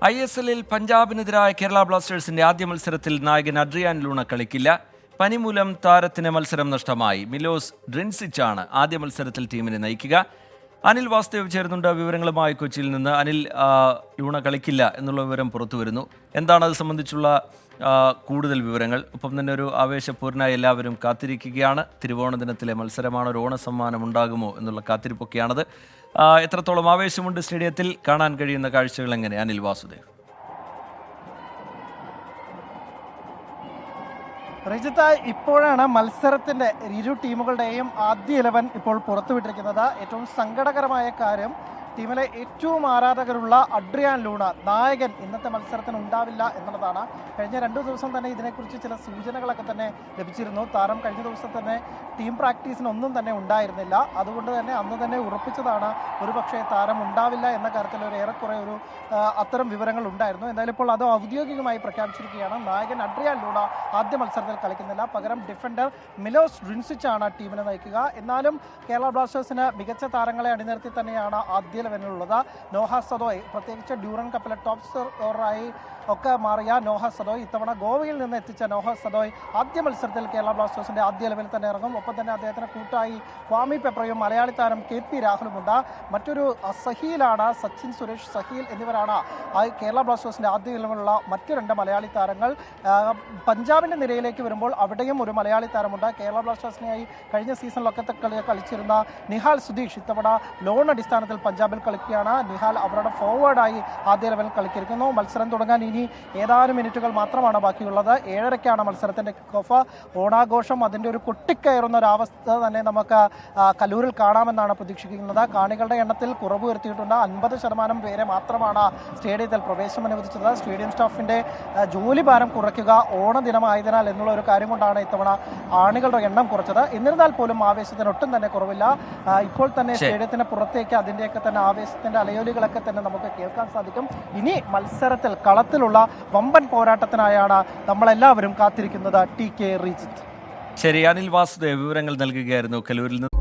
ISLൽ പഞ്ചാബിനെതിരായ കേരള ബ്ലാസ്റ്റേഴ്സിന്റെ ആദ്യ മത്സരത്തിൽ നായകൻ അഡ്രിയാൻ ലൂണ കളിക്കില്ല. പനി മൂലം താരത്തിന് മത്സരം നഷ്ടമായി. മിലോസ് ഡ്രിൻസിച്ചാണ് ആദ്യ മത്സരത്തിൽ ടീമിനെ നയിക്കുക. അനിൽ വാസുദേവ് ചേരുന്നുണ്ട് വിവരങ്ങളുമായി കൊച്ചിയിൽ നിന്ന്. അനിൽ, ലൂണ കളിക്കില്ല എന്നുള്ള വിവരം പുറത്തു വരുന്നു. എന്താണ് അത് സംബന്ധിച്ചുള്ള കൂടുതൽ വിവരങ്ങൾ? ഒപ്പം തന്നെ ഒരു ആവേശപൂർണ്ണമായി എല്ലാവരും കാത്തിരിക്കുകയാണ്. തിരുവോണ ദിനത്തിലെ മത്സരമാണ്, ഒരു ഓണസമ്മാനം ഉണ്ടാകുമോ എന്നുള്ള കാത്തിരിപ്പൊക്കെയാണത്. എത്രത്തോളം ആവേശമുണ്ട് സ്റ്റേഡിയത്തിൽ? കാണാൻ കഴിയുന്ന കാഴ്ചകൾ എങ്ങനെ, അനിൽ വാസുദേവ്? രജിത്ത്, ഇപ്പോഴാണ് മത്സരത്തിന്റെ ഇരു ടീമുകളുടെയും ആദ്യ 11 ഇപ്പോൾ പുറത്തുവിട്ടിരിക്കുന്നത്. ഏറ്റവും സങ്കടകരമായ കാര്യം, ടീമിലെ ഏറ്റവും ആരാധകരുള്ള അഡ്രിയാൻ ലൂണ, നായകൻ, ഇന്നത്തെ മത്സരത്തിന് ഉണ്ടാവില്ല എന്നുള്ളതാണ്. കഴിഞ്ഞ 2 ദിവസം തന്നെ ഇതിനെക്കുറിച്ച് ചില സൂചനകളൊക്കെ തന്നെ ലഭിച്ചിരുന്നു. താരം കഴിഞ്ഞ ദിവസം തന്നെ ടീം പ്രാക്ടീസിനൊന്നും തന്നെ ഉണ്ടായിരുന്നില്ല. അതുകൊണ്ട് തന്നെ അന്ന് തന്നെ ഉറപ്പിച്ചതാണ് ഒരുപക്ഷെ താരം ഉണ്ടാവില്ല എന്ന കാര്യത്തിൽ ഏറെക്കുറെ അത്തരം വിവരങ്ങൾ ഉണ്ടായിരുന്നു. എന്തായാലും ഇപ്പോൾ അത് ഔദ്യോഗികമായി പ്രഖ്യാപിച്ചിരിക്കുകയാണ്. നായകൻ അഡ്രിയാൻ ലൂണ ആദ്യ മത്സരത്തിൽ കളിക്കുന്നില്ല. പകരം ഡിഫൻഡർ മിലോസ് ഡ്രിൻസിച്ചാണ് ടീമിനെ നയിക്കുക. എന്നാലും കേരള ബ്ലാസ്റ്റേഴ്സിന് മികച്ച താരങ്ങളെ അണിനിരത്തി തന്നെയാണ് ആദ്യ ലെവലിലുള്ളത്. നോഹ സദോയ്, പ്രത്യേകിച്ച് ഡ്യൂറൻ കപ്പിലെ ടോപ്പ് സ്കോററായി ഒക്കെ മാറിയ നോഹ സദോയ്, ഇത്തവണ ഗോവയിൽ നിന്ന് എത്തിച്ച നോഹ സദോയ് ആദ്യ മത്സരത്തിൽ കേരള ബ്ലാസ്റ്റേഴ്സിന്റെ ആദ്യ ലെവലിൽ തന്നെ ഇറങ്ങും. ഒപ്പം തന്നെ അദ്ദേഹത്തിന് കൂട്ടായി ക്വാമി പെപ്രയും മലയാളി താരം KP രാഹുലുമുണ്ട്. മറ്റൊരു സഹീലാണ്, സച്ചിൻ സുരേഷ് സഹീൽ എന്നിവരാണ് കേരള ബ്ലാസ്റ്റേഴ്സിന്റെ ആദ്യ ലെവലിലുള്ള മറ്റ് 2 മലയാളി താരങ്ങൾ. പഞ്ചാബിന്റെ നിരയിലേക്ക് വരുമ്പോൾ അവിടെയും ഒരു മലയാളി താരമുണ്ട്. കേരള ബ്ലാസ്റ്റേഴ്സിനായി കഴിഞ്ഞ സീസണിലൊക്കെ കളിച്ചിരുന്ന നിഹാൽ സുധീഷ് ഇത്തവണ ലോൺ അടിസ്ഥാനത്തിൽ പഞ്ചാബിൽ കളിക്കുകയാണ്. നിഹാൽ അവരുടെ ഫോർവേഡായി ആദ്യ ലെവലിൽ കളിക്കിരിക്കുന്നു. മത്സരം തുടങ്ങാൻ ഇനി ഏതാനും മിനിറ്റുകൾ മാത്രമാണ് ബാക്കിയുള്ളത്. 7:30-ക്കാണ് മത്സരത്തിന്റെ കിക്ക് ഓഫ്. ഓണാഘോഷം അതിന്റെ ഒരു കൊട്ടിക്കയറുന്ന ഒരു അവസ്ഥ തന്നെ നമുക്ക് കല്ലൂരിൽ കാണാമെന്നാണ് പ്രതീക്ഷിക്കുന്നത്. കാണികളുടെ എണ്ണത്തിൽ കുറവ് വരുത്തിയിട്ടുണ്ട്. 50% പേരെ മാത്രമാണ് സ്റ്റേഡിയത്തിൽ പ്രവേശനം അനുവദിച്ചത്. സ്റ്റേഡിയം സ്റ്റാഫിന്റെ ജോലിഭാരം കുറയ്ക്കുക ഓണദിനമായതിനാൽ എന്നുള്ള ഒരു കാര്യം കൊണ്ടാണ് ഇത്തവണ ആണികളുടെ എണ്ണം കുറച്ചത്. എന്നിരുന്നാൽ പോലും ആവേശത്തിന് ഒട്ടും തന്നെ കുറവില്ല. ഇപ്പോൾ തന്നെ സ്റ്റേഡിയത്തിന് പുറത്തേക്ക് അതിന്റെയൊക്കെ തന്നെ ആവേശത്തിന്റെ അലയൊലികളൊക്കെ തന്നെ നമുക്ക് കേൾക്കാൻ സാധിക്കും. ഇനി മത്സരത്തിൽ കളത്തിലുള്ള വമ്പൻ പോരാട്ടത്തിനായാണ് നമ്മളെല്ലാവരും കാത്തിരിക്കുന്നത്. TK, റീജിത്ത്. ശരി, അനിൽ വാസുദേവ് വിവരങ്ങൾ നൽകുകയായിരുന്നു കലൂരിൽ നിന്ന്.